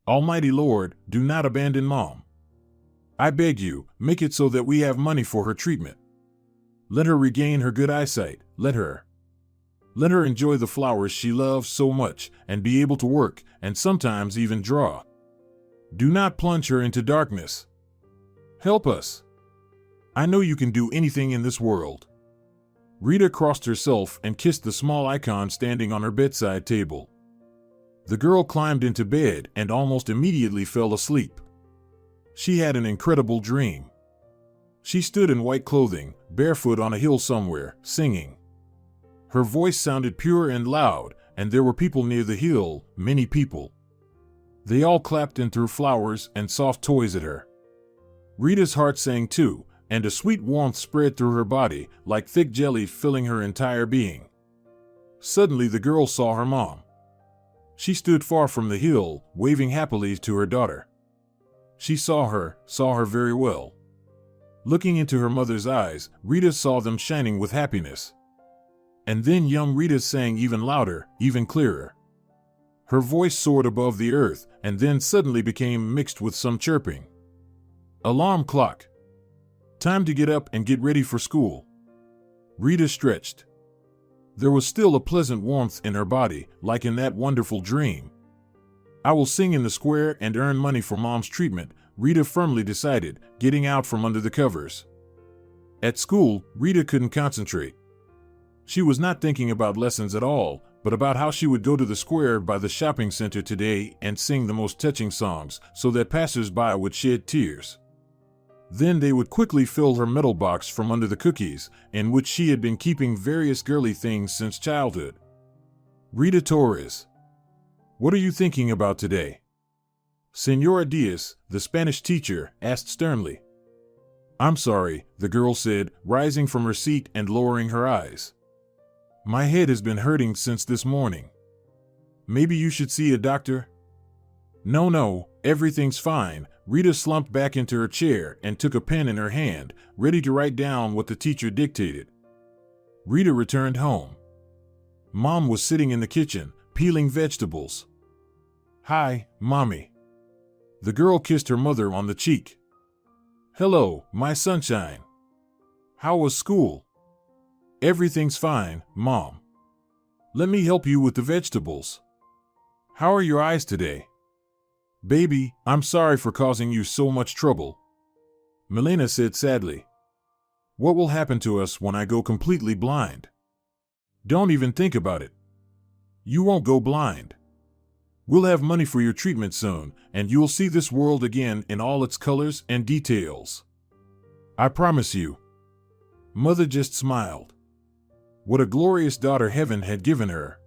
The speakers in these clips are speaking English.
Almighty Lord, do not abandon Mom. I beg you, make it so that we have money for her treatment. Let her regain her good eyesight. Let her enjoy the flowers she loves so much and be able to work and sometimes even draw. Do not plunge her into darkness. Help us. I know you can do anything in this world. Rita crossed herself and kissed the small icon standing on her bedside table. The girl climbed into bed and almost immediately fell asleep. She had an incredible dream. She stood in white clothing, barefoot on a hill somewhere, singing. Her voice sounded pure and loud, and there were people near the hill, many people. They all clapped and threw flowers and soft toys at her. Rita's heart sang too, and a sweet warmth spread through her body, like thick jelly filling her entire being. Suddenly the girl saw her mom. She stood far from the hill, waving happily to her daughter. She saw her very well. Looking into her mother's eyes, Rita saw them shining with happiness. And then young Rita sang even louder, even clearer. Her voice soared above the earth, and then suddenly became mixed with some chirping. Alarm clock. Time to get up and get ready for school. Rita stretched. There was still a pleasant warmth in her body, like in that wonderful dream. I will sing in the square and earn money for Mom's treatment, Rita firmly decided, getting out from under the covers. At school, Rita couldn't concentrate. She was not thinking about lessons at all, but about how she would go to the square by the shopping center today and sing the most touching songs so that passers-by would shed tears. Then they would quickly fill her metal box from under the cookies, in which she had been keeping various girly things since childhood. Rita Torres. What are you thinking about today? Senora Diaz, the Spanish teacher, asked sternly. I'm sorry, the girl said, rising from her seat and lowering her eyes. My head has been hurting since this morning. Maybe you should see a doctor? No, everything's fine. Rita slumped back into her chair and took a pen in her hand, ready to write down what the teacher dictated. Rita returned home. Mom was sitting in the kitchen, peeling vegetables. Hi, Mommy. The girl kissed her mother on the cheek. Hello, my sunshine. How was school? Everything's fine, Mom. Let me help you with the vegetables. How are your eyes today? Baby, I'm sorry for causing you so much trouble. Milena said sadly. What will happen to us when I go completely blind? Don't even think about it. You won't go blind. We'll have money for your treatment soon, and you'll see this world again in all its colors and details. I promise you. Mother just smiled. What a glorious daughter heaven had given her.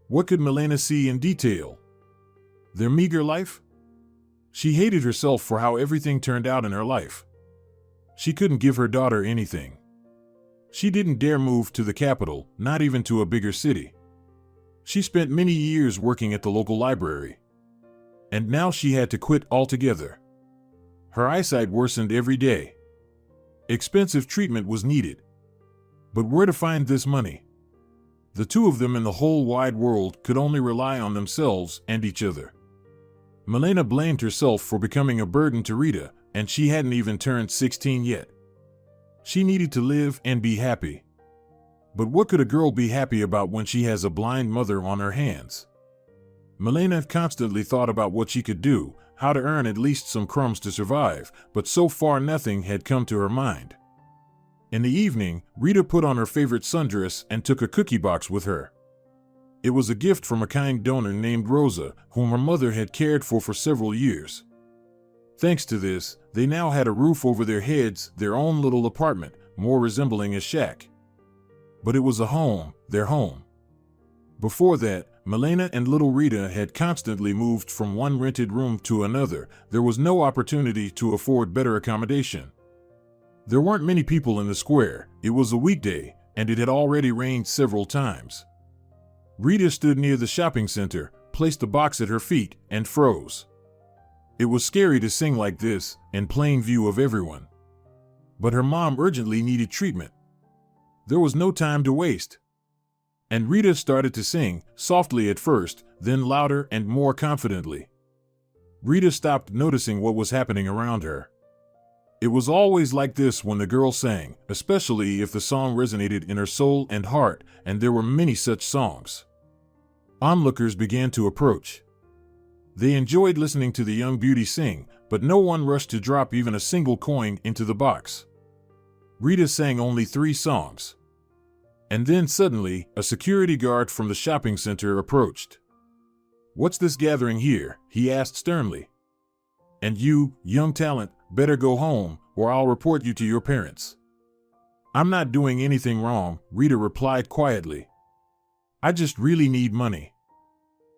What could Milena see in detail? Their meager life? She hated herself for how everything turned out in her life. She couldn't give her daughter anything. She didn't dare move to the capital, not even to a bigger city. She spent many years working at the local library. And now she had to quit altogether. Her eyesight worsened every day. Expensive treatment was needed. But where to find this money? The two of them in the whole wide world could only rely on themselves and each other. Milena blamed herself for becoming a burden to Rita, and she hadn't even turned 16 yet. She needed to live and be happy. But what could a girl be happy about when she has a blind mother on her hands? Milena constantly thought about what she could do, how to earn at least some crumbs to survive, but so far nothing had come to her mind. In the evening, Rita put on her favorite sundress and took a cookie box with her. It was a gift from a kind donor named Rosa, whom her mother had cared for several years. Thanks to this, they now had a roof over their heads, their own little apartment, more resembling a shack. But it was a home, their home. Before that, Milena and little Rita had constantly moved from one rented room to another. There was no opportunity to afford better accommodation. There weren't many people in the square. It was a weekday, and it had already rained several times. Rita stood near the shopping center, placed the box at her feet, and froze. It was scary to sing like this, in plain view of everyone. But her mom urgently needed treatment. There was no time to waste. And Rita started to sing, softly at first, then louder and more confidently. Rita stopped noticing what was happening around her. It was always like this when the girl sang, especially if the song resonated in her soul and heart, and there were many such songs. Onlookers began to approach. They enjoyed listening to the young beauty sing, but no one rushed to drop even a single coin into the box. Rita sang only 3 songs. And then suddenly, a security guard from the shopping center approached. "What's this gathering here?" he asked sternly. "And you, young talent, better go home, or I'll report you to your parents." "I'm not doing anything wrong," Rita replied quietly. "I just really need money."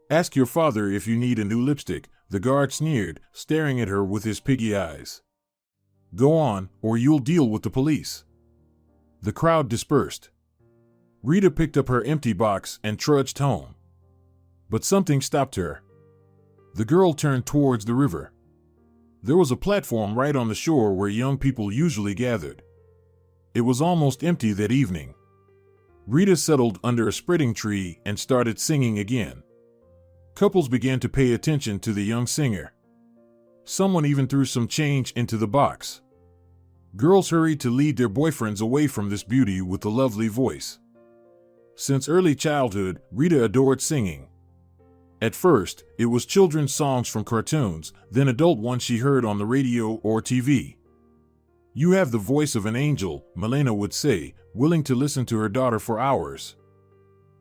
"Ask your father if you need a new lipstick," the guard sneered, staring at her with his piggy eyes. "Go on, or you'll deal with the police." The crowd dispersed. Rita picked up her empty box and trudged home. But something stopped her. The girl turned towards the river. There was a platform right on the shore where young people usually gathered. It was almost empty that evening. Rita settled under a spreading tree and started singing again. Couples began to pay attention to the young singer. Someone even threw some change into the box. Girls hurried to lead their boyfriends away from this beauty with the lovely voice. Since early childhood, Rita adored singing. At first, it was children's songs from cartoons, then adult ones she heard on the radio or TV. "You have the voice of an angel," Milena would say, willing to listen to her daughter for hours.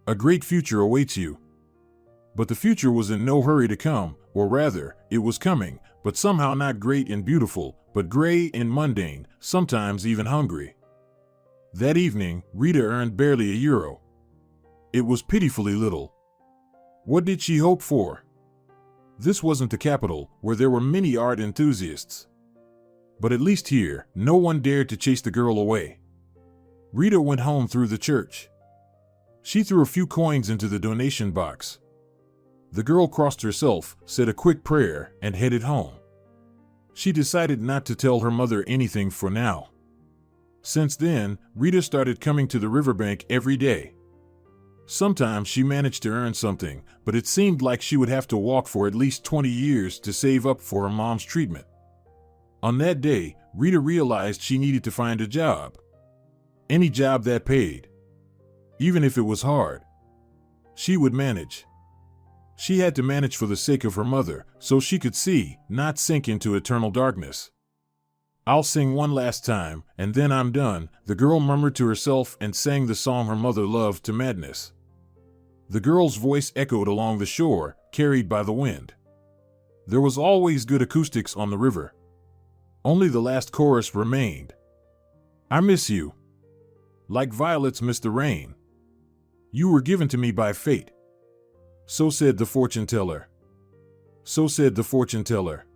"A great future awaits you." But the future was in no hurry to come, or rather, it was coming, but somehow not great and beautiful, but gray and mundane, sometimes even hungry. That evening, Rita earned barely €1. It was pitifully little. What did she hope for? This wasn't the capital, where there were many art enthusiasts. But at least here, no one dared to chase the girl away. Rita went home through the church. She threw a few coins into the donation box. The girl crossed herself, said a quick prayer, and headed home. She decided not to tell her mother anything for now. Since then, Rita started coming to the riverbank every day. Sometimes she managed to earn something, but it seemed like she would have to walk for at least 20 years to save up for her mom's treatment. On that day, Rita realized she needed to find a job. Any job that paid. Even if it was hard. She would manage. She had to manage for the sake of her mother, so she could see, not sink into eternal darkness. "I'll sing one last time, and then I'm done," the girl murmured to herself and sang the song her mother loved to madness. The girl's voice echoed along the shore, carried by the wind. There was always good acoustics on the river. Only the last chorus remained. "I miss you. Like violets miss the rain. You were given to me by fate. So said the fortune teller. So said the fortune teller."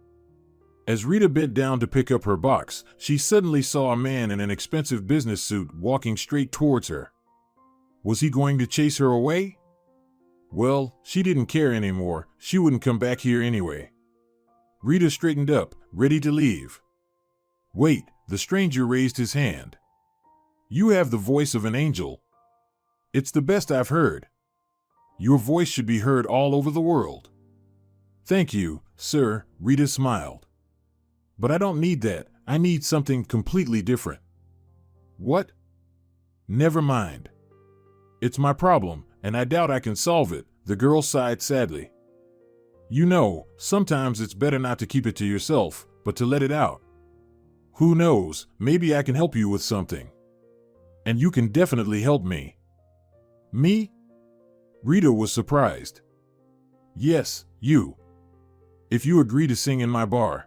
As Rita bent down to pick up her box, she suddenly saw a man in an expensive business suit walking straight towards her. Was he going to chase her away? Well, she didn't care anymore. She wouldn't come back here anyway. Rita straightened up, ready to leave. "Wait," the stranger raised his hand. "You have the voice of an angel. It's the best I've heard. Your voice should be heard all over the world." "Thank you, sir," Rita smiled. "But I don't need that. I need something completely different." "What?" "Never mind. It's my problem, and I doubt I can solve it," the girl sighed sadly. "You know, sometimes it's better not to keep it to yourself, but to let it out. Who knows, maybe I can help you with something. And you can definitely help me." "Me?" Rita was surprised. "Yes, you. If you agree to sing in my bar.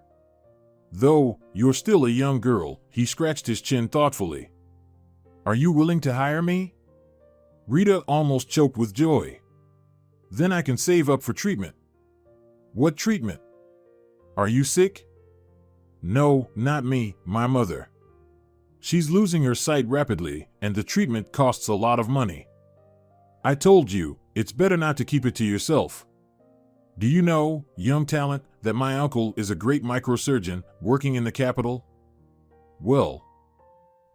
Though, you're still a young girl," he scratched his chin thoughtfully. "Are you willing to hire me?" Rita almost choked with joy. "Then I can save up for treatment." "What treatment? Are you sick?" "No, not me, my mother. She's losing her sight rapidly, and the treatment costs a lot of money. I told you, it's better not to keep it to yourself. Do you know, young talent, that my uncle is a great microsurgeon working in the capital?" "Well,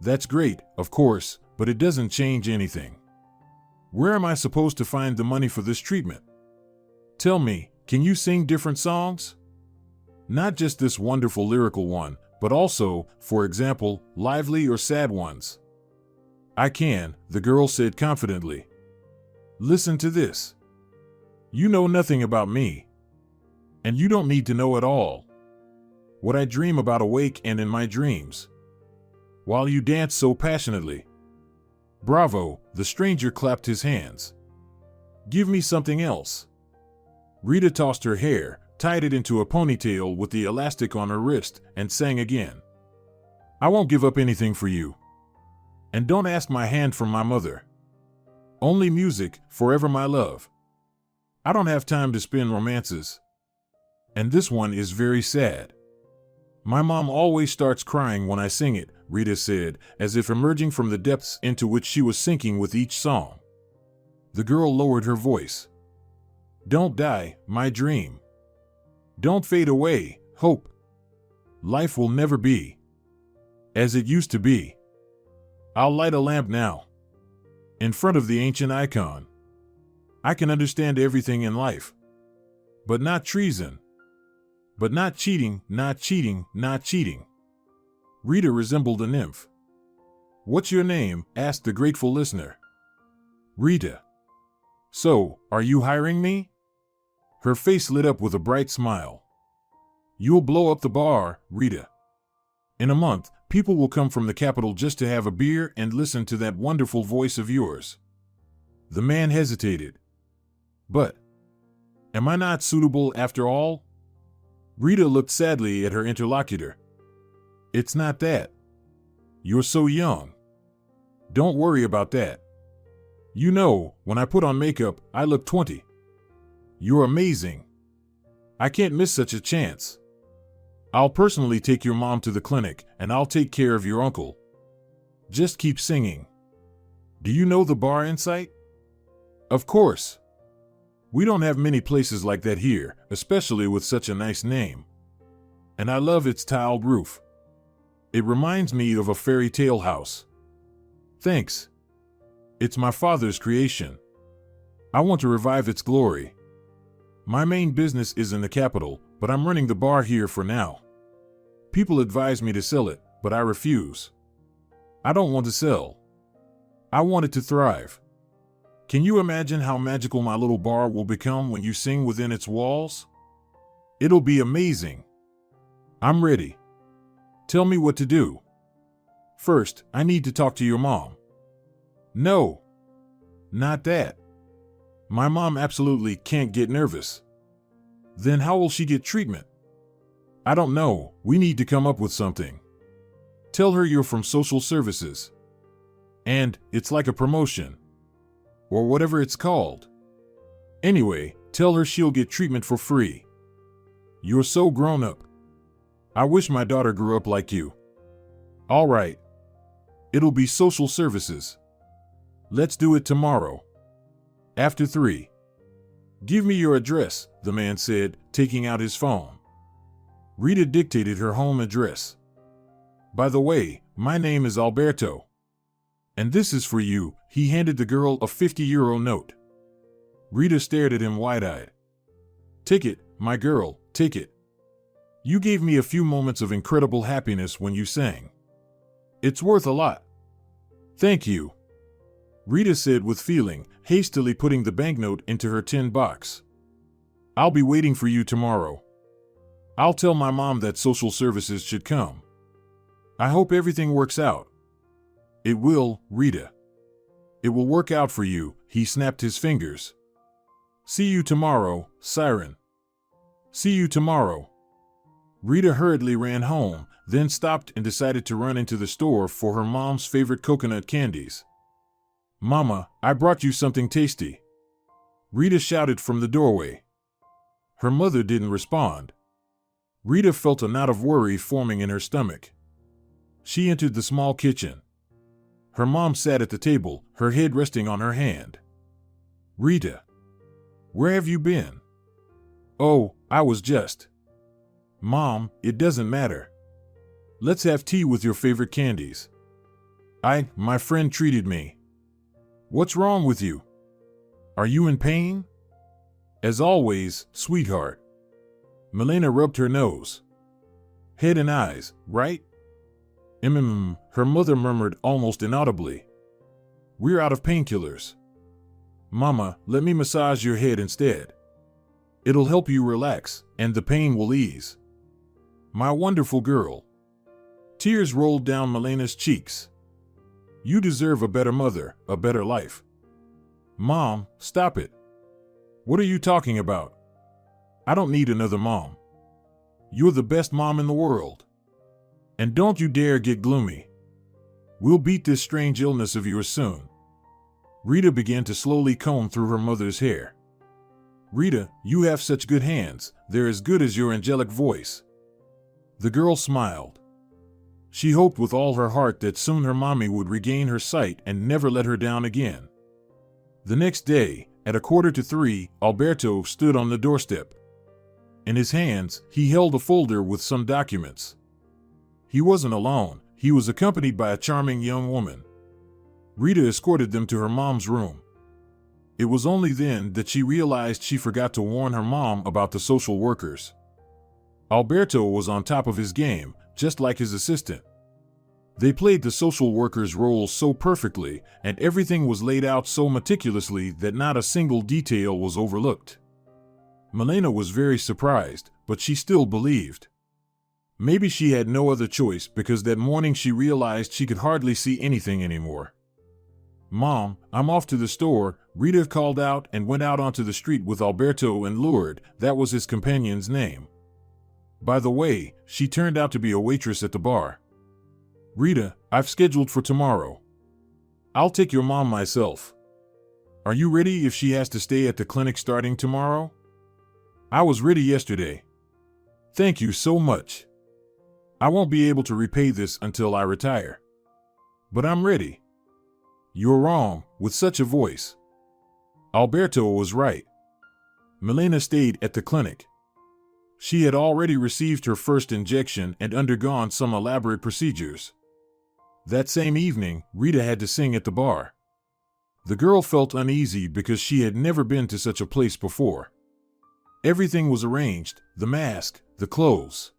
that's great, of course, but it doesn't change anything. Where am I supposed to find the money for this treatment? Tell me, can you sing different songs?" Not just this wonderful lyrical one, but also, for example, lively or sad ones. I can, the girl said confidently. Listen to this. You know nothing about me. And you don't need to know at all. What I dream about awake and in my dreams. While you dance so passionately. Bravo, the stranger clapped his hands. Give me something else. Rita tossed her hair, tied it into a ponytail with the elastic on her wrist, and sang again. I won't give up anything for you. And don't ask my hand from my mother. Only music, forever my love. I don't have time to spin romances. And this one is very sad. My mom always starts crying when I sing it, Rita said, as if emerging from the depths into which she was sinking with each song. The girl lowered her voice. Don't die, my dream. Don't fade away, hope. Life will never be as it used to be. I'll light a lamp now, in front of the ancient icon. I can understand everything in life, but not treason. But not cheating, not cheating, not cheating. Rita resembled a nymph. What's your name? Asked the grateful listener. Rita. So, are you hiring me? Her face lit up with a bright smile. You'll blow up the bar, Rita. In a month, people will come from the capital just to have a beer and listen to that wonderful voice of yours. The man hesitated. But, am I not suitable after all? Rita looked sadly at her interlocutor. It's not that. You're so young. Don't worry about that. You know, when I put on makeup, I look 20. You're amazing. I can't miss such a chance. I'll personally take your mom to the clinic, and I'll take care of your uncle. Just keep singing. Do you know the bar in sight? Of course. We don't have many places like that here, especially with such a nice name. And I love its tiled roof. It reminds me of a fairy tale house. Thanks. It's my father's creation. I want to revive its glory. My main business is in the capital, but I'm running the bar here for now. People advise me to sell it, but I refuse. I don't want to sell. I want it to thrive. Can you imagine how magical my little bar will become when you sing within its walls? It'll be amazing. I'm ready. Tell me what to do. First, I need to talk to your mom. No. Not that. My mom absolutely can't get nervous. Then how will she get treatment? I don't know. We need to come up with something. Tell her you're from social services. And it's like a promotion. Or whatever it's called. Anyway, tell her she'll get treatment for free. You're so grown up. I wish my daughter grew up like you. All right. It'll be social services. Let's do it tomorrow. After 3. Give me your address, the man said, taking out his phone. Rita dictated her home address. By the way, my name is Alberto. And this is for you. He handed the girl a 50-euro note. Rita stared at him wide-eyed. Take it, my girl, take it. You gave me a few moments of incredible happiness when you sang. It's worth a lot. Thank you. Rita said with feeling, hastily putting the banknote into her tin box. I'll be waiting for you tomorrow. I'll tell my mom that social services should come. I hope everything works out. It will, Rita. It will work out for you, he snapped his fingers. See you tomorrow, Siren. See you tomorrow. Rita hurriedly ran home, then stopped and decided to run into the store for her mom's favorite coconut candies. Mama, I brought you something tasty. Rita shouted from the doorway. Her mother didn't respond. Rita felt a knot of worry forming in her stomach. She entered the small kitchen. Her mom sat at the table, her head resting on her hand. Rita, where have you been? Oh, I was just. Mom, it doesn't matter. Let's have tea with your favorite candies. My friend treated me. What's wrong with you? Are you in pain? As always, sweetheart. Milena rubbed her nose. Head and eyes, right? Her mother murmured almost inaudibly. We're out of painkillers. Mama, let me massage your head instead. It'll help you relax, and the pain will ease. My wonderful girl. Tears rolled down Milena's cheeks. You deserve a better mother, a better life. Mom, stop it. What are you talking about? I don't need another mom. You're the best mom in the world. And don't you dare get gloomy. We'll beat this strange illness of yours soon. Rita began to slowly comb through her mother's hair. Rita, you have such good hands, they're as good as your angelic voice. The girl smiled. She hoped with all her heart that soon her mommy would regain her sight and never let her down again. The next day, at 2:45, Alberto stood on the doorstep. In his hands, he held a folder with some documents. He wasn't alone, he was accompanied by a charming young woman. Rita escorted them to her mom's room. It was only then that she realized she forgot to warn her mom about the social workers. Alberto was on top of his game, just like his assistant. They played the social worker's role so perfectly, and everything was laid out so meticulously that not a single detail was overlooked. Milena was very surprised, but she still believed. Maybe she had no other choice because that morning she realized she could hardly see anything anymore. Mom, I'm off to the store, Rita called out and went out onto the street with Alberto and Lourdes, that was his companion's name. By the way, she turned out to be a waitress at the bar. Rita, I've scheduled for tomorrow. I'll take your mom myself. Are you ready if she has to stay at the clinic starting tomorrow? I was ready yesterday. Thank you so much. I won't be able to repay this until I retire. But I'm ready. You're wrong, with such a voice. Alberto was right. Milena stayed at the clinic. She had already received her first injection and undergone some elaborate procedures. That same evening, Rita had to sing at the bar. The girl felt uneasy because she had never been to such a place before. Everything was arranged, the mask, the clothes.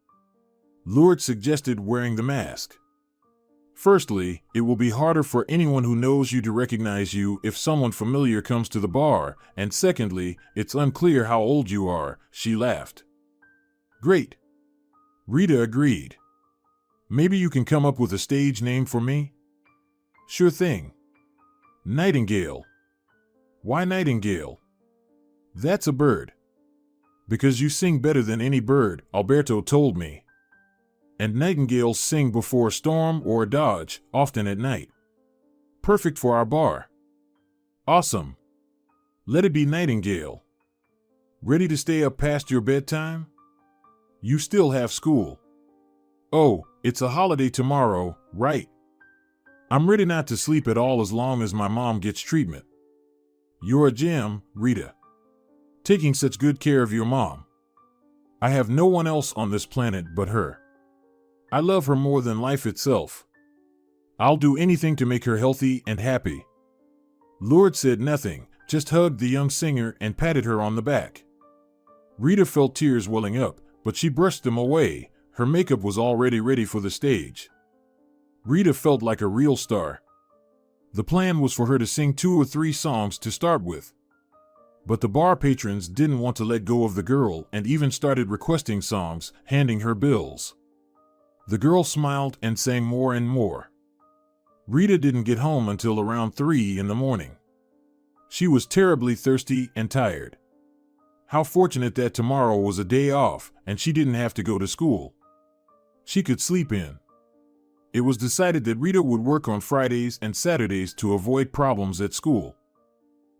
Lourdes suggested wearing the mask. Firstly, it will be harder for anyone who knows you to recognize you if someone familiar comes to the bar, and secondly, it's unclear how old you are, she laughed. Great. Rita agreed. Maybe you can come up with a stage name for me? Sure thing. Nightingale. Why Nightingale? That's a bird. Because you sing better than any bird, Alberto told me. And nightingales sing before a storm or a dodge, often at night. Perfect for our bar. Awesome. Let it be Nightingale. Ready to stay up past your bedtime? You still have school. Oh, it's a holiday tomorrow, right? I'm ready not to sleep at all as long as my mom gets treatment. You're a gem, Rita. Taking such good care of your mom. I have no one else on this planet but her. I love her more than life itself. I'll do anything to make her healthy and happy. Lourdes said nothing, just hugged the young singer and patted her on the back. Rita felt tears welling up, but she brushed them away. Her makeup was already ready for the stage. Rita felt like a real star. The plan was for her to sing 2 or 3 songs to start with. But the bar patrons didn't want to let go of the girl and even started requesting songs, handing her bills. The girl smiled and sang more and more. Rita didn't get home until around 3 in the morning. She was terribly thirsty and tired. How fortunate that tomorrow was a day off and she didn't have to go to school. She could sleep in. It was decided that Rita would work on Fridays and Saturdays to avoid problems at school.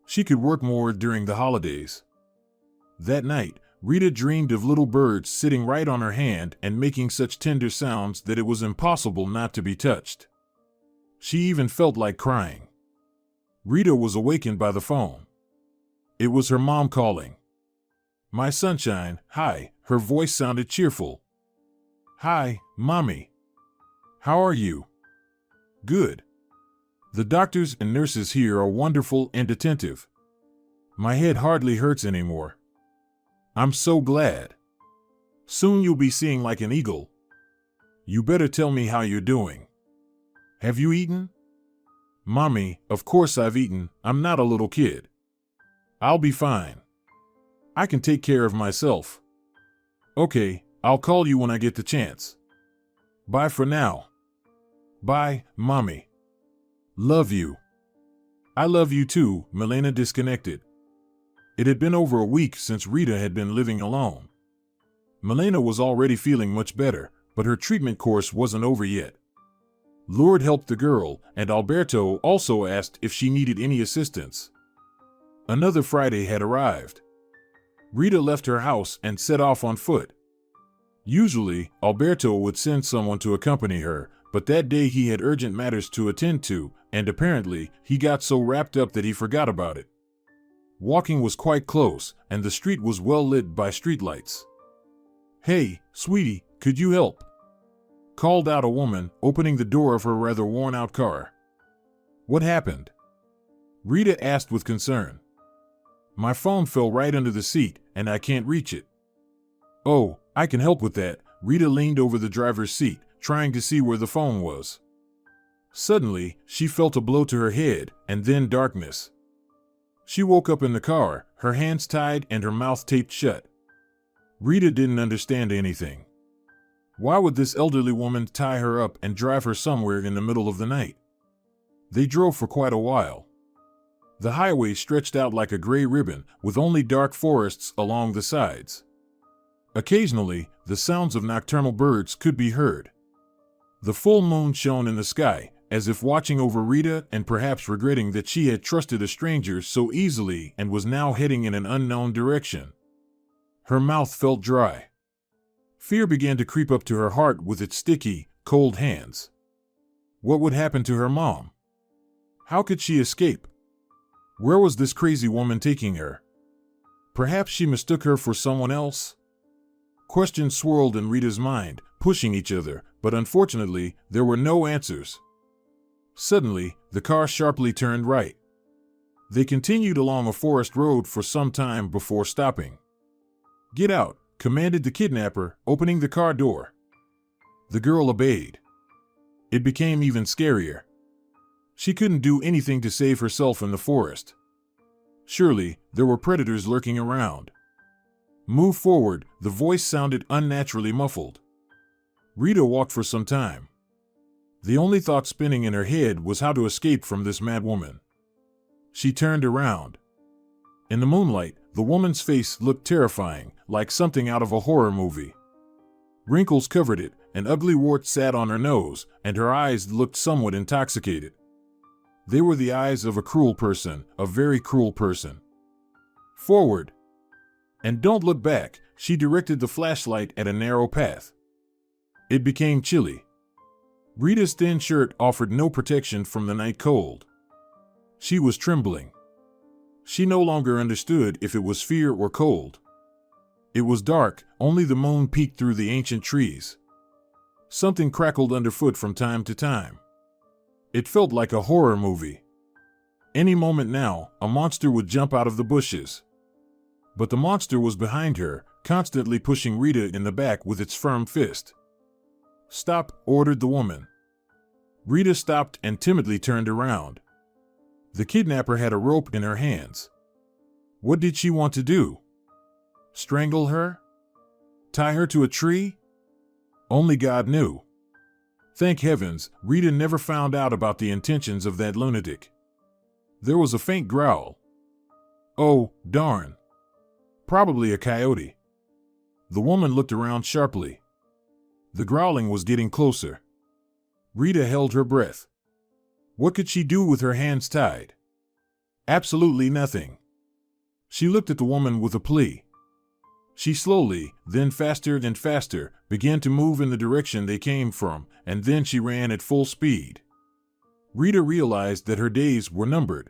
She could work more during the holidays. That night, Rita dreamed of little birds sitting right on her hand and making such tender sounds that it was impossible not to be touched. She even felt like crying. Rita was awakened by the phone. It was her mom calling. My sunshine, hi, her voice sounded cheerful. Hi, Mommy. How are you? Good. The doctors and nurses here are wonderful and attentive. My head hardly hurts anymore. I'm so glad. Soon you'll be seeing like an eagle. You better tell me how you're doing. Have you eaten? Mommy, of course I've eaten. I'm not a little kid. I'll be fine. I can take care of myself. Okay, I'll call you when I get the chance. Bye for now. Bye, Mommy. Love you. I love you too. Milena disconnected. It had been over a week since Rita had been living alone. Milena was already feeling much better, but her treatment course wasn't over yet. Lourdes helped the girl, and Alberto also asked if she needed any assistance. Another Friday had arrived. Rita left her house and set off on foot. Usually, Alberto would send someone to accompany her, but that day he had urgent matters to attend to, and apparently, he got so wrapped up that he forgot about it. Walking was quite close, and the street was well lit by streetlights. "Hey, sweetie, could you help?" called out a woman, opening the door of her rather worn-out car. "What happened?" Rita asked with concern. "My phone fell right under the seat, and I can't reach it." "Oh, I can help with that." Rita leaned over the driver's seat, trying to see where the phone was. Suddenly, she felt a blow to her head, and then darkness. She woke up in the car, her hands tied and her mouth taped shut. Rita didn't understand anything. Why would this elderly woman tie her up and drive her somewhere in the middle of the night? They drove for quite a while. The highway stretched out like a gray ribbon, with only dark forests along the sides. Occasionally, the sounds of nocturnal birds could be heard. The full moon shone in the sky, as if watching over Rita and perhaps regretting that she had trusted a stranger so easily and was now heading in an unknown direction. Her mouth felt dry. Fear began to creep up to her heart with its sticky, cold hands. What would happen to her mom? How could she escape? Where was this crazy woman taking her? Perhaps she mistook her for someone else? Questions swirled in Rita's mind, pushing each other, but unfortunately, there were no answers. Suddenly, the car sharply turned right. They continued along a forest road for some time before stopping. "Get out," commanded the kidnapper, opening the car door. The girl obeyed. It became even scarier. She couldn't do anything to save herself in the forest. Surely, there were predators lurking around. "Move forward," the voice sounded unnaturally muffled. Rita walked for some time. The only thought spinning in her head was how to escape from this mad woman. She turned around. In the moonlight, the woman's face looked terrifying, like something out of a horror movie. Wrinkles covered it, an ugly wart sat on her nose, and her eyes looked somewhat intoxicated. They were the eyes of a cruel person, a very cruel person. "Forward! And don't look back," she directed the flashlight at a narrow path. It became chilly. Rita's thin shirt offered no protection from the night cold. She was trembling. She no longer understood if it was fear or cold. It was dark, only the moon peeked through the ancient trees. Something crackled underfoot from time to time. It felt like a horror movie. Any moment now, a monster would jump out of the bushes. But the monster was behind her, constantly pushing Rita in the back with its firm fist. "Stop," ordered the woman. Rita stopped and timidly turned around. The kidnapper had a rope in her hands. What did she want to do? Strangle her? Tie her to a tree? Only God knew. Thank heavens, Rita never found out about the intentions of that lunatic. There was a faint growl. Oh, darn. Probably a coyote. The woman looked around sharply. The growling was getting closer. Rita held her breath. What could she do with her hands tied? Absolutely nothing. She looked at the woman with a plea. She slowly, then faster and faster, began to move in the direction they came from, and then she ran at full speed. Rita realized that her days were numbered.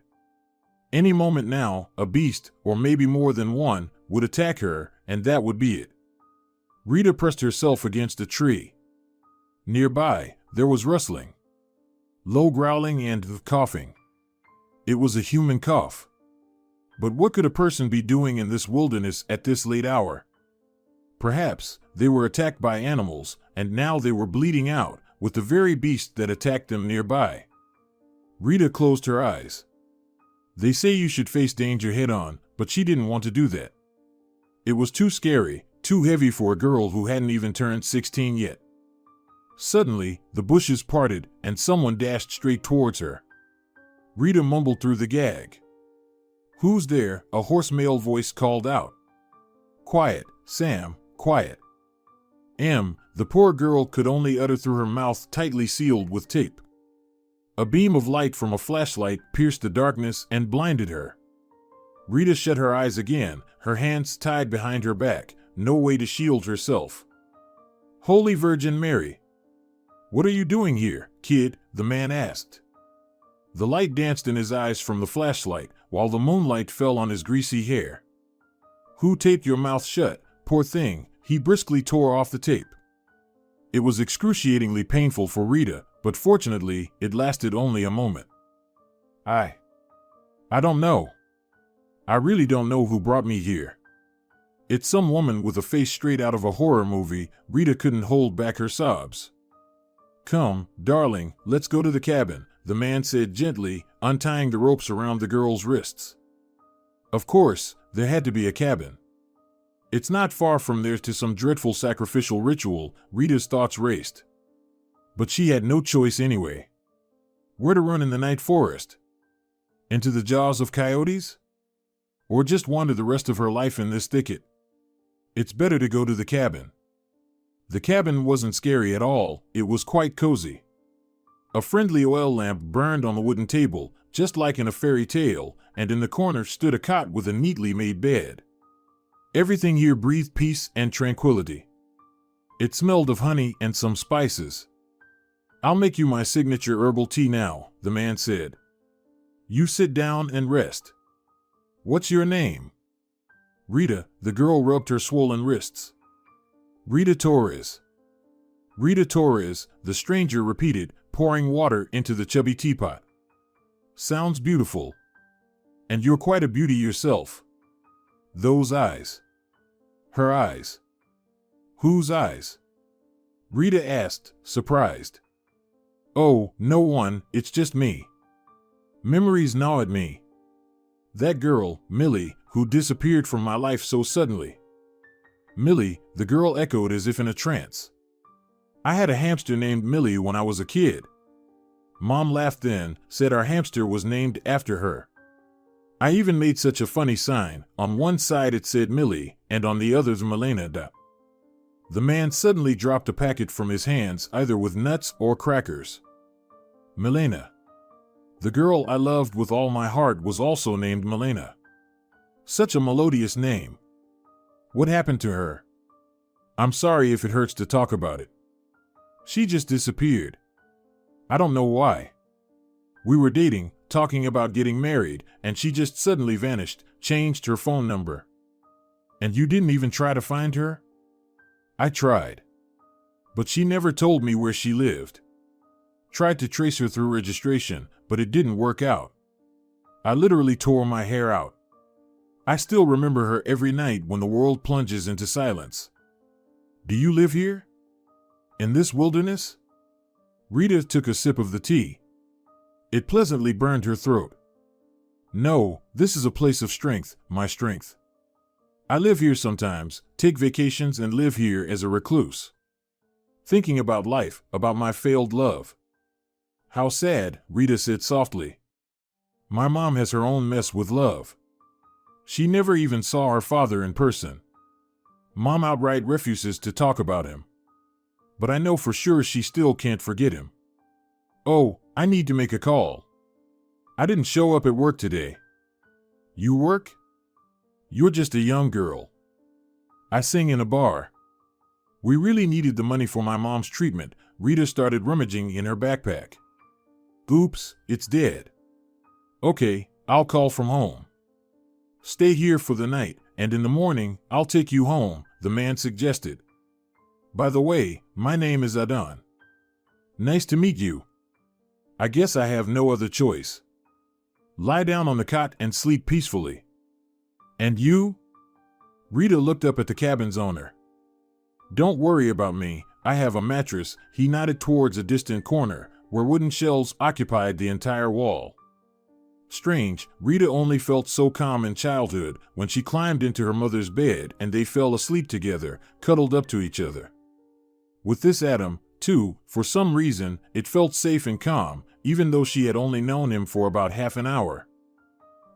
Any moment now, a beast, or maybe more than one, would attack her, and that would be it. Rita pressed herself against a tree. Nearby, there was rustling. Low growling and coughing. It was a human cough. But what could a person be doing in this wilderness at this late hour? Perhaps they were attacked by animals, and now they were bleeding out, with the very beast that attacked them nearby. Rita closed her eyes. They say you should face danger head-on, but she didn't want to do that. It was too scary, too heavy for a girl who hadn't even turned 16 yet. Suddenly, the bushes parted, and someone dashed straight towards her. Rita mumbled through the gag. "Who's there?" a hoarse male voice called out. "Quiet, Sam, quiet." The poor girl could only utter through her mouth tightly sealed with tape. A beam of light from a flashlight pierced the darkness and blinded her. Rita shut her eyes again, her hands tied behind her back, no way to shield herself. "Holy Virgin Mary! What are you doing here, kid?" the man asked. The light danced in his eyes from the flashlight, while the moonlight fell on his greasy hair. "Who taped your mouth shut, poor thing?" He briskly tore off the tape. It was excruciatingly painful for Rita, but fortunately, it lasted only a moment. I don't know. I really don't know who brought me here. It's some woman with a face straight out of a horror movie." Rita couldn't hold back her sobs. "Come, darling, let's go to the cabin," the man said gently, untying the ropes around the girl's wrists. Of course, there had to be a cabin. It's not far from there to some dreadful sacrificial ritual. Rita's thoughts raced. But she had no choice anyway. Where to run in the night forest? Into the jaws of coyotes? Or just wander the rest of her life in this thicket? It's better to go to the cabin. The cabin wasn't scary at all, it was quite cozy. A friendly oil lamp burned on the wooden table, just like in a fairy tale, and in the corner stood a cot with a neatly made bed. Everything here breathed peace and tranquility. It smelled of honey and some spices. "I'll make you my signature herbal tea now," the man said. "You sit down and rest. What's your name?" "Rita," the girl rubbed her swollen wrists. "Rita Torres." "Rita Torres," the stranger repeated, pouring water into the chubby teapot. "Sounds beautiful. And you're quite a beauty yourself. Those eyes." Her eyes. "Whose eyes?" Rita asked, surprised. "Oh, no one, it's just me. Memories gnaw at me. That girl, Millie, who disappeared from my life so suddenly." "Millie," the girl echoed as if in a trance. "I had a hamster named Millie when I was a kid." Mom laughed then, said our hamster was named after her. I even made such a funny sign. On one side it said Millie, and on the other millionaire. The man suddenly dropped a packet from his hands, either with nuts or crackers. Milena. The girl I loved with all my heart was also named Milena. Such a melodious name. What happened to her? I'm sorry if it hurts to talk about it. She just disappeared. I don't know why. We were dating, talking about getting married, and she just suddenly vanished, changed her phone number. And you didn't even try to find her? I tried. But she never told me where she lived. Tried to trace her through registration, but it didn't work out. I literally tore my hair out. I still remember her every night when the world plunges into silence. Do you live here? In this wilderness? Rita took a sip of the tea. It pleasantly burned her throat. No, this is a place of strength, my strength. I live here sometimes, take vacations and live here as a recluse. Thinking about life, about my failed love. How sad, Rita said softly. My mom has her own mess with love. She never even saw her father in person. Mom outright refuses to talk about him. But I know for sure she still can't forget him. Oh, I need to make a call. I didn't show up at work today. You work? You're just a young girl. I sing in a bar. We really needed the money for my mom's treatment. Rita started rummaging in her backpack. Oops, it's dead. Okay, I'll call from home. Stay here for the night, and in the morning, I'll take you home, the man suggested. By the way, my name is Adon. Nice to meet you. I guess I have no other choice. Lie down on the cot and sleep peacefully. And you? Rita looked up at the cabin's owner. Don't worry about me, I have a mattress. He nodded towards a distant corner, where wooden shelves occupied the entire wall. Strange, Rita only felt so calm in childhood when she climbed into her mother's bed and they fell asleep together, cuddled up to each other. With this Adam, too, for some reason, it felt safe and calm, even though she had only known him for about half an hour.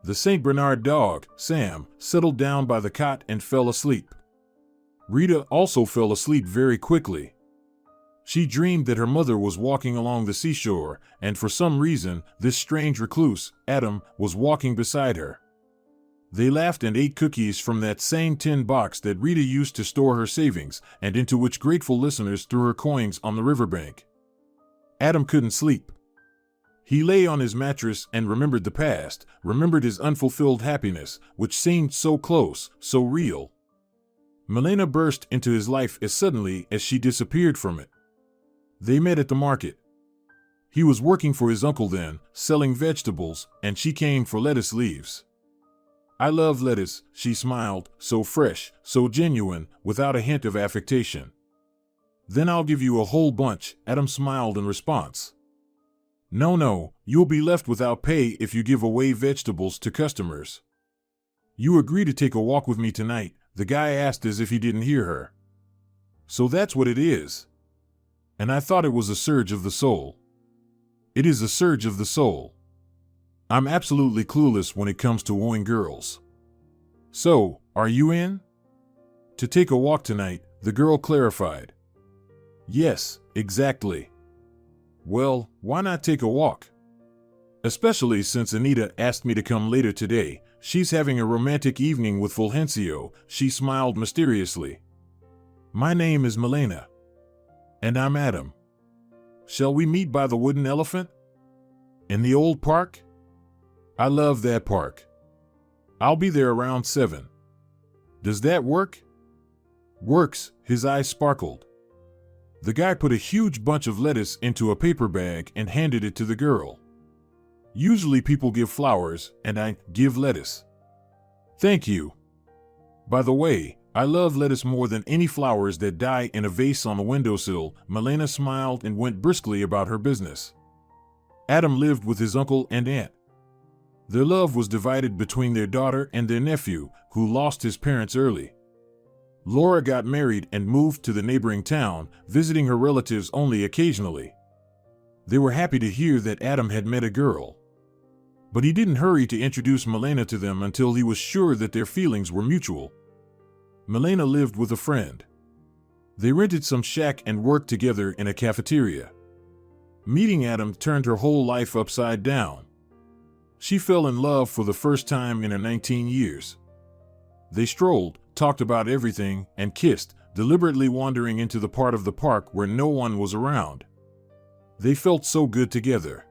The St. Bernard dog, Sam, settled down by the cot and fell asleep. Rita also fell asleep very quickly. She dreamed that her mother was walking along the seashore, and for some reason, this strange recluse, Adam, was walking beside her. They laughed and ate cookies from that same tin box that Rita used to store her savings, and into which grateful listeners threw her coins on the riverbank. Adam couldn't sleep. He lay on his mattress and remembered the past, remembered his unfulfilled happiness, which seemed so close, so real. Milena burst into his life as suddenly as she disappeared from it. They met at the market. He was working for his uncle then, selling vegetables, and she came for lettuce leaves. I love lettuce, she smiled, so fresh, so genuine, without a hint of affectation. Then I'll give you a whole bunch, Adam smiled in response. No, you'll be left without pay if you give away vegetables to customers. You agree to take a walk with me tonight, the guy asked as if he didn't hear her. So that's what it is. And I thought it was a surge of the soul. It is a surge of the soul. I'm absolutely clueless when it comes to wooing girls. So, are you in? To take a walk tonight, the girl clarified. Yes, exactly. Well, why not take a walk? Especially since Anita asked me to come later today. She's having a romantic evening with Fulgencio, she smiled mysteriously. My name is Milena. And I'm Adam. Shall we meet by the wooden elephant? In the old park? I love that park. I'll be there around 7. Does that work? Works, his eyes sparkled. The guy put a huge bunch of lettuce into a paper bag and handed it to the girl. Usually people give flowers, and I give lettuce. Thank you. By the way, I love lettuce more than any flowers that die in a vase on the windowsill. Milena smiled and went briskly about her business. Adam lived with his uncle and aunt. Their love was divided between their daughter and their nephew, who lost his parents early. Laura got married and moved to the neighboring town, visiting her relatives only occasionally. They were happy to hear that Adam had met a girl. But he didn't hurry to introduce Milena to them until he was sure that their feelings were mutual. Milena lived with a friend. They rented some shack and worked together in a cafeteria. Meeting Adam turned her whole life upside down. She fell in love for the first time in her 19 years. They strolled, talked about everything, and kissed, deliberately wandering into the part of the park where no one was around. They felt so good together.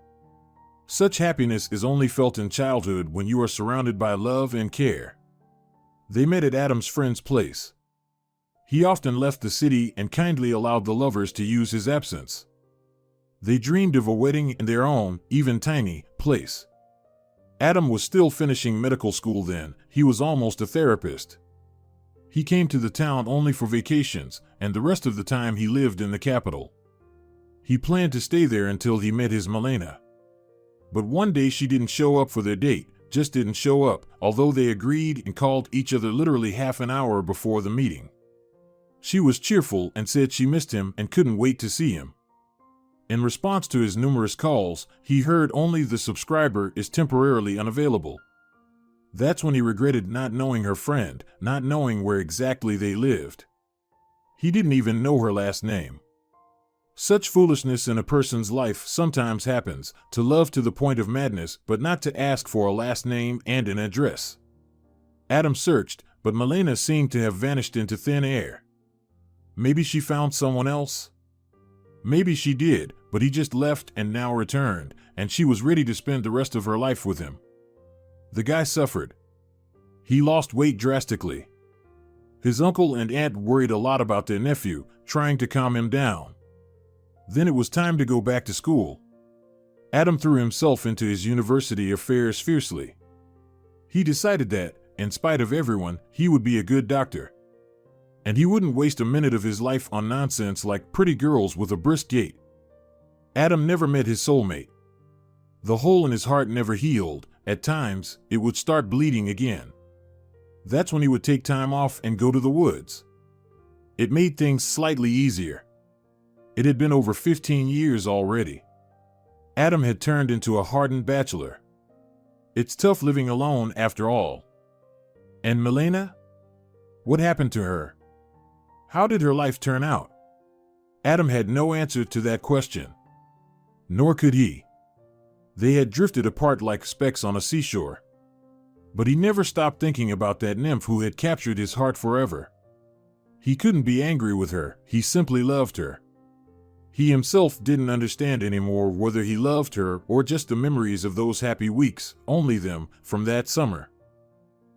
Such happiness is only felt in childhood when you are surrounded by love and care. They met at Adam's friend's place. He often left the city and kindly allowed the lovers to use his absence. They dreamed of a wedding in their own, even tiny, place. Adam was still finishing medical school then. He was almost a therapist. He came to the town only for vacations, and the rest of the time he lived in the capital. He planned to stay there until he met his Milena. But one day she didn't show up for their date, just didn't show up, although they agreed and called each other literally half an hour before the meeting. She was cheerful and said she missed him and couldn't wait to see him. In response to his numerous calls, he heard only the subscriber is temporarily unavailable. That's when he regretted not knowing her friend, not knowing where exactly they lived. He didn't even know her last name. Such foolishness in a person's life sometimes happens, to love to the point of madness, but not to ask for a last name and an address. Adam searched, but Milena seemed to have vanished into thin air. Maybe she found someone else? Maybe she did, but he just left and now returned, and she was ready to spend the rest of her life with him. The guy suffered. He lost weight drastically. His uncle and aunt worried a lot about their nephew, trying to calm him down. Then it was time to go back to school. Adam threw himself into his university affairs fiercely. He decided that, in spite of everyone, he would be a good doctor. And he wouldn't waste a minute of his life on nonsense like pretty girls with a brisk gait. Adam never met his soulmate. The hole in his heart never healed. At times, it would start bleeding again. That's when he would take time off and go to the woods. It made things slightly easier. It had been over 15 years already. Adam had turned into a hardened bachelor. It's tough living alone after all. And Milena? What happened to her? How did her life turn out? Adam had no answer to that question. Nor could he. They had drifted apart like specks on a seashore. But he never stopped thinking about that nymph who had captured his heart forever. He couldn't be angry with her, he simply loved her. He himself didn't understand anymore whether he loved her or just the memories of those happy weeks, only them, from that summer.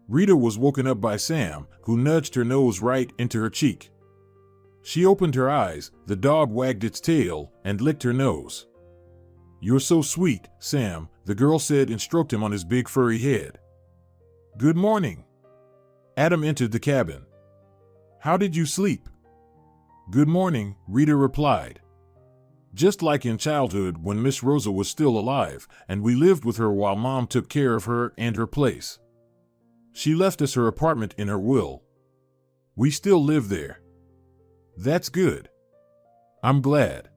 Rita was woken up by Sam, who nudged her nose right into her cheek. She opened her eyes, the dog wagged its tail, and licked her nose. "You're so sweet, Sam," the girl said and stroked him on his big furry head. "Good morning." Adam entered the cabin. "How did you sleep?" "Good morning," Rita replied. "Just like in childhood when Miss Rosa was still alive, and we lived with her while Mom took care of her and her place. She left us her apartment in her will. We still live there." "That's good. I'm glad.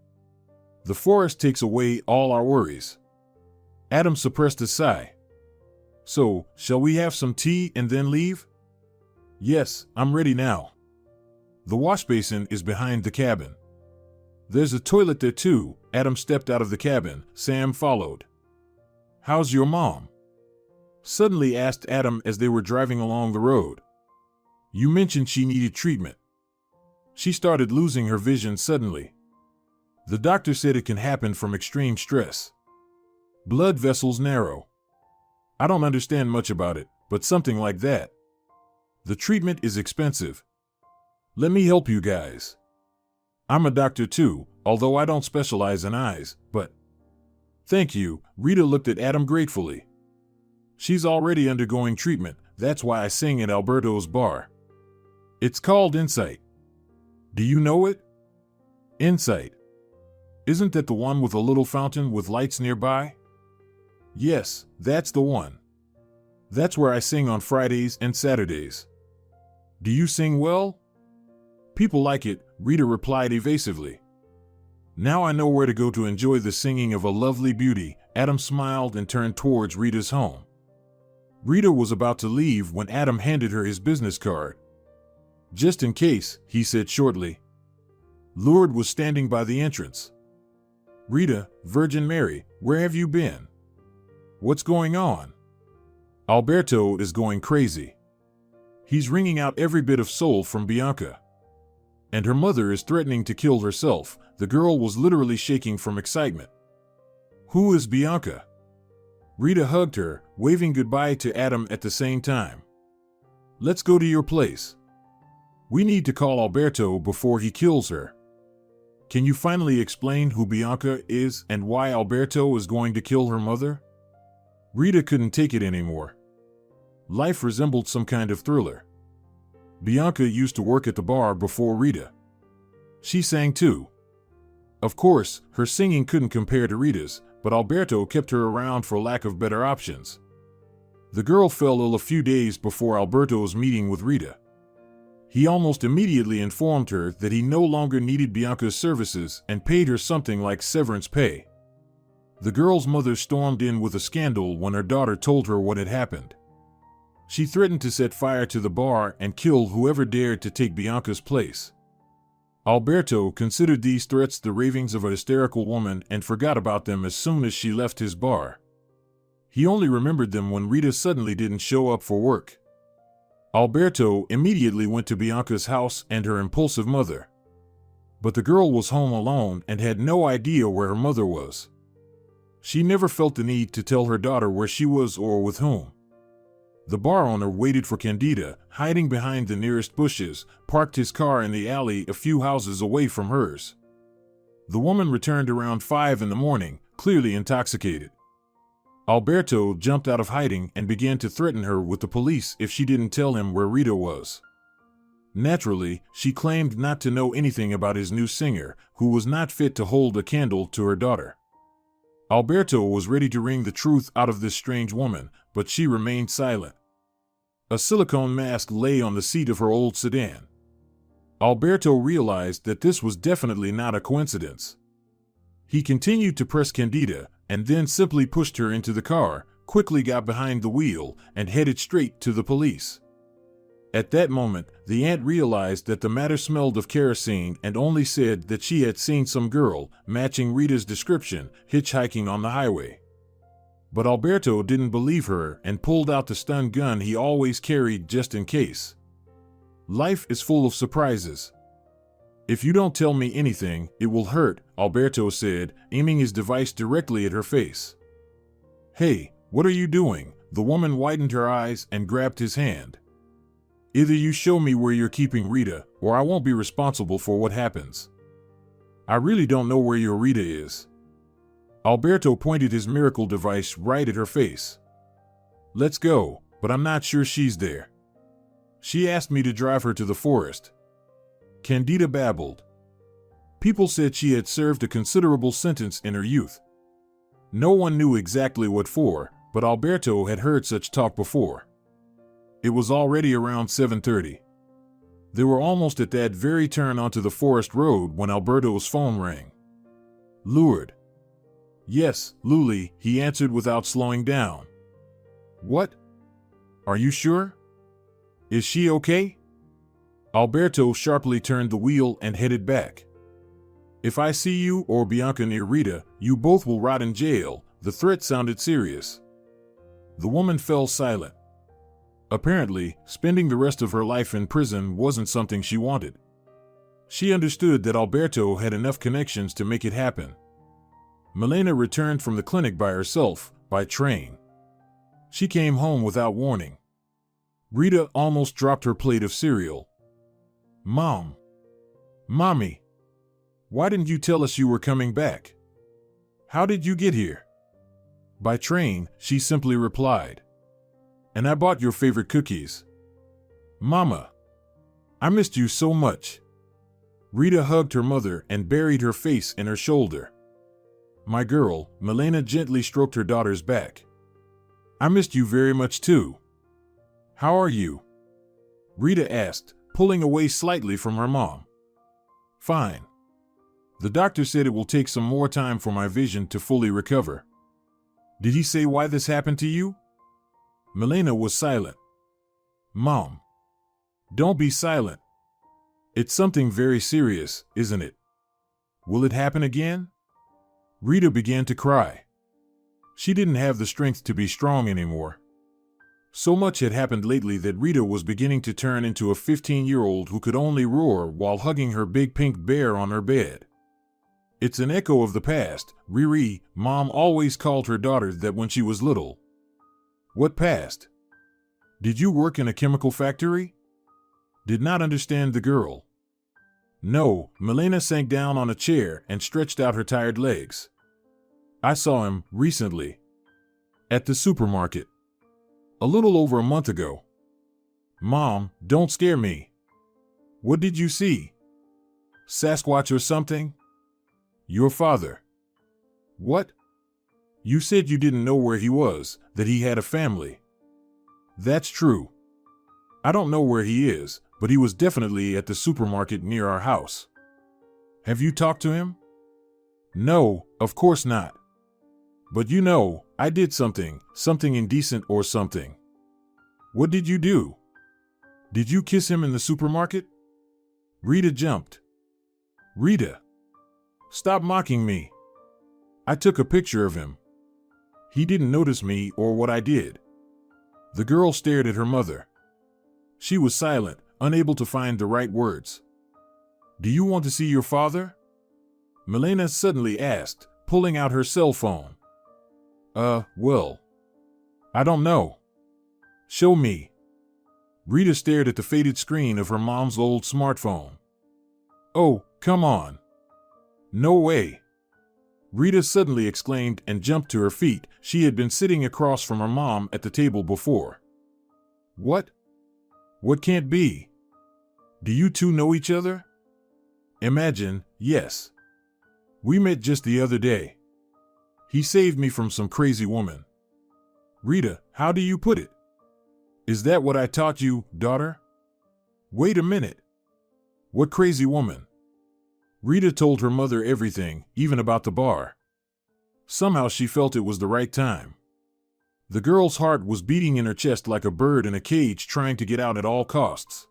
The forest takes away all our worries." Adam suppressed a sigh. "So, shall we have some tea and then leave?" "Yes, I'm ready now." The wash basin is behind the cabin. There's a toilet there too. Adam stepped out of the cabin. Sam followed. "How's your mom?" suddenly asked Adam as they were driving along the road. "You mentioned she needed treatment." "She started losing her vision suddenly. The doctor said it can happen from extreme stress. Blood vessels narrow. I don't understand much about it, but something like that. The treatment is expensive. Let me help you guys. I'm a doctor too, although I don't specialize in eyes, but..." "Thank you," Rita looked at Adam gratefully. "She's already undergoing treatment, that's why I sing at Alberto's bar. It's called Insight. Do you know it?" "Insight? Isn't that the one with a little fountain with lights nearby?" "Yes, that's the one. That's where I sing on Fridays and Saturdays." "Do you sing well?" "People like it," Rita replied evasively. "Now I know where to go to enjoy the singing of a lovely beauty." Adam smiled and turned towards Rita's home. Rita was about to leave when Adam handed her his business card. "Just in case," he said shortly. Lourdes was standing by the entrance. "Rita, Virgin Mary, where have you been? What's going on?" "Alberto is going crazy. He's wringing out every bit of soul from Bianca. And her mother is threatening to kill herself." The girl was literally shaking from excitement. "Who is Bianca?" Rita hugged her, waving goodbye to Adam at the same time. "Let's go to your place. We need to call Alberto before he kills her. Can you finally explain who Bianca is and why Alberto is going to kill her mother?" Rita couldn't take it anymore. Life resembled some kind of thriller. Bianca used to work at the bar before Rita. She sang too. Of course, her singing couldn't compare to Rita's, but Alberto kept her around for lack of better options. The girl fell ill a few days before Alberto's meeting with Rita. He almost immediately informed her that he no longer needed Bianca's services and paid her something like severance pay. The girl's mother stormed in with a scandal when her daughter told her what had happened. She threatened to set fire to the bar and kill whoever dared to take Bianca's place. Alberto considered these threats the ravings of a hysterical woman and forgot about them as soon as she left his bar. He only remembered them when Rita suddenly didn't show up for work. Alberto immediately went to Bianca's house and her impulsive mother. But the girl was home alone and had no idea where her mother was. She never felt the need to tell her daughter where she was or with whom. The bar owner waited for Candida, hiding behind the nearest bushes, parked his car in the alley a few houses away from hers. The woman returned around 5 in the morning, clearly intoxicated. Alberto jumped out of hiding and began to threaten her with the police if she didn't tell him where Rita was. Naturally, she claimed not to know anything about his new singer, who was not fit to hold a candle to her daughter. Alberto was ready to wring the truth out of this strange woman, but she remained silent. A silicone mask lay on the seat of her old sedan. Alberto realized that this was definitely not a coincidence. He continued to press Candida, and then simply pushed her into the car, quickly got behind the wheel, and headed straight to the police. At that moment, the aunt realized that the matter smelled of kerosene and only said that she had seen some girl, matching Rita's description, hitchhiking on the highway. But Alberto didn't believe her and pulled out the stun gun he always carried just in case. Life is full of surprises. If you don't tell me anything, it will hurt, Alberto said, aiming his device directly at her face. Hey, what are you doing? The woman widened her eyes and grabbed his hand. Either you show me where you're keeping Rita, or I won't be responsible for what happens. I really don't know where your Rita is. Alberto pointed his miracle device right at her face. Let's go, but I'm not sure she's there. She asked me to drive her to the forest. Candida babbled. People said she had served a considerable sentence in her youth. No one knew exactly what for, but Alberto had heard such talk before. It was already around 7:30. They were almost at that very turn onto the forest road when Alberto's phone rang. Lured. Yes, Luli, he answered without slowing down. What? Are you sure? Is she okay? Alberto sharply turned the wheel and headed back. If I see you or Bianca near Rita, you both will rot in jail. The threat sounded serious. The woman fell silent. Apparently, spending the rest of her life in prison wasn't something she wanted. She understood that Alberto had enough connections to make it happen. Milena returned from the clinic by herself, by train. She came home without warning. Rita almost dropped her plate of cereal. Mom. Mommy. Why didn't you tell us you were coming back? How did you get here? By train, she simply replied. And I bought your favorite cookies. Mama. I missed you so much. Rita hugged her mother and buried her face in her shoulder. My girl, Milena gently stroked her daughter's back. I missed you very much too. How are you? Rita asked, pulling away slightly from her mom. Fine. The doctor said it will take some more time for my vision to fully recover. Did he say why this happened to you? Milena was silent. Mom. Don't be silent. It's something very serious, isn't it? Will it happen again? Rita began to cry. She didn't have the strength to be strong anymore. So much had happened lately that Rita was beginning to turn into a 15-year-old who could only roar while hugging her big pink bear on her bed. It's an echo of the past, Riri, Mom always called her daughter that when she was little. What past? Did you work in a chemical factory? Did not understand the girl. No, Milena sank down on a chair and stretched out her tired legs. I saw him, recently. At the supermarket. A little over a month ago. Mom, don't scare me. What did you see? Sasquatch or something? Your father. What? You said you didn't know where he was, that he had a family. That's true. I don't know where he is, but he was definitely at the supermarket near our house. Have you talked to him? No, of course not. But you know, I did something indecent or something. What did you do? Did you kiss him in the supermarket? Rita jumped. Rita. Stop mocking me. I took a picture of him. He didn't notice me or what I did. The girl stared at her mother. She was silent, unable to find the right words. Do you want to see your father? Milena suddenly asked, pulling out her cell phone. Well. I don't know. Show me. Rita stared at the faded screen of her mom's old smartphone. Oh, come on. No way. Rita suddenly exclaimed and jumped to her feet. She had been sitting across from her mom at the table before. What? What can't be? Do you two know each other? Imagine, yes. We met just the other day. He saved me from some crazy woman. Rita, how do you put it? Is that what I taught you, daughter? Wait a minute. What crazy woman? Rita told her mother everything, even about the bar. Somehow she felt it was the right time. The girl's heart was beating in her chest like a bird in a cage trying to get out at all costs.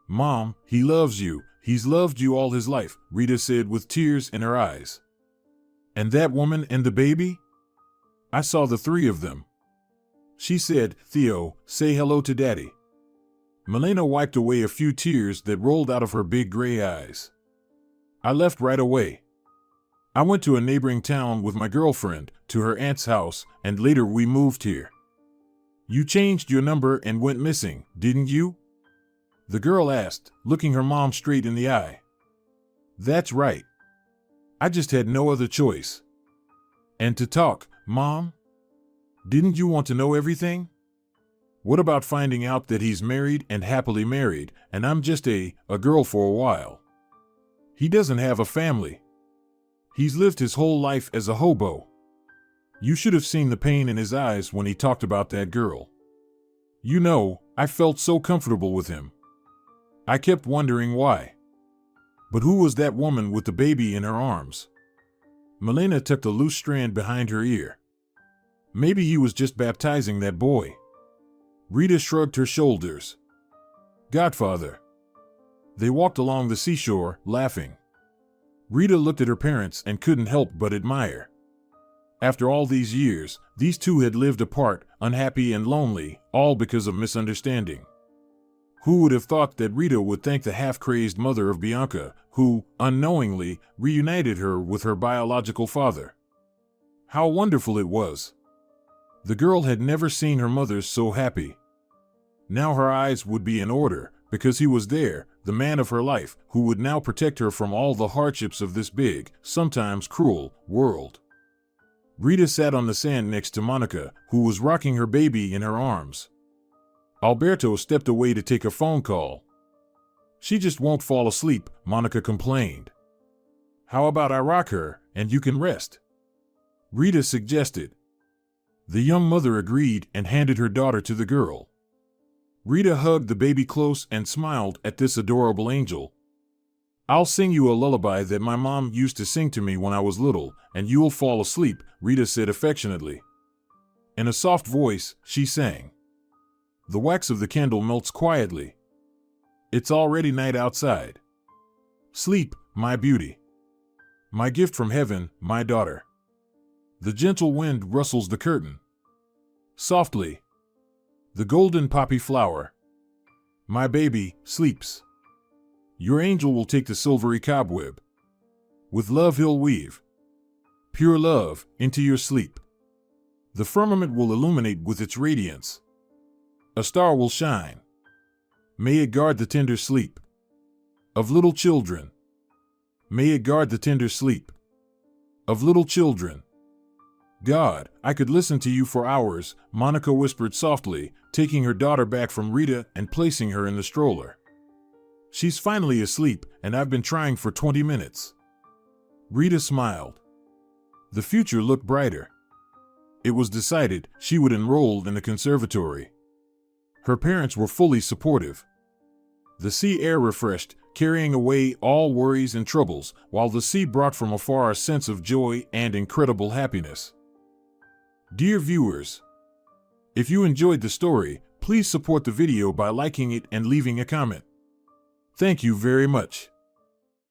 Mom, he loves you. He's loved you all his life, Rita said with tears in her eyes. And that woman and the baby? I saw the three of them. She said, Theo, say hello to Daddy. Milena wiped away a few tears that rolled out of her big gray eyes. I left right away. I went to a neighboring town with my girlfriend, to her aunt's house, and later we moved here. You changed your number and went missing, didn't you? The girl asked, looking her mom straight in the eye. That's right. I just had no other choice. And to talk, Mom? Didn't you want to know everything? What about finding out that he's married and happily married, and I'm just a girl for a while? He doesn't have a family. He's lived his whole life as a hobo. You should have seen the pain in his eyes when he talked about that girl. You know, I felt so comfortable with him. I kept wondering why. But who was that woman with the baby in her arms? Milena tucked a loose strand behind her ear. Maybe he was just baptizing that boy. Rita shrugged her shoulders. Godfather. They walked along the seashore, laughing. Rita looked at her parents and couldn't help but admire. After all these years, these two had lived apart, unhappy and lonely, all because of misunderstanding. Who would have thought that Rita would thank the half-crazed mother of Bianca, who, unknowingly, reunited her with her biological father? How wonderful it was! The girl had never seen her mother so happy. Now her eyes would be in order, because he was there, the man of her life, who would now protect her from all the hardships of this big, sometimes cruel, world. Rita sat on the sand next to Monica, who was rocking her baby in her arms. Alberto stepped away to take a phone call. She just won't fall asleep, Monica complained. How about I rock her, and you can rest? Rita suggested. The young mother agreed and handed her daughter to the girl. Rita hugged the baby close and smiled at this adorable angel. I'll sing you a lullaby that my mom used to sing to me when I was little, and you'll fall asleep, Rita said affectionately. In a soft voice, she sang. The wax of the candle melts quietly. It's already night outside. Sleep, my beauty. My gift from heaven, my daughter. The gentle wind rustles the curtain. Softly. The golden poppy flower. My baby sleeps. Your angel will take the silvery cobweb. With love he'll weave. Pure love, into your sleep. The firmament will illuminate with its radiance. A star will shine. May it guard the tender sleep of little children. May it guard the tender sleep of little children. God, I could listen to you for hours, Monica whispered softly, taking her daughter back from Rita and placing her in the stroller. She's finally asleep, and I've been trying for 20 minutes. Rita smiled. The future looked brighter. It was decided she would enroll in the conservatory. Her parents were fully supportive. The sea air refreshed, carrying away all worries and troubles, while the sea brought from afar a sense of joy and incredible happiness. Dear viewers, if you enjoyed the story, please support the video by liking it and leaving a comment. Thank you very much.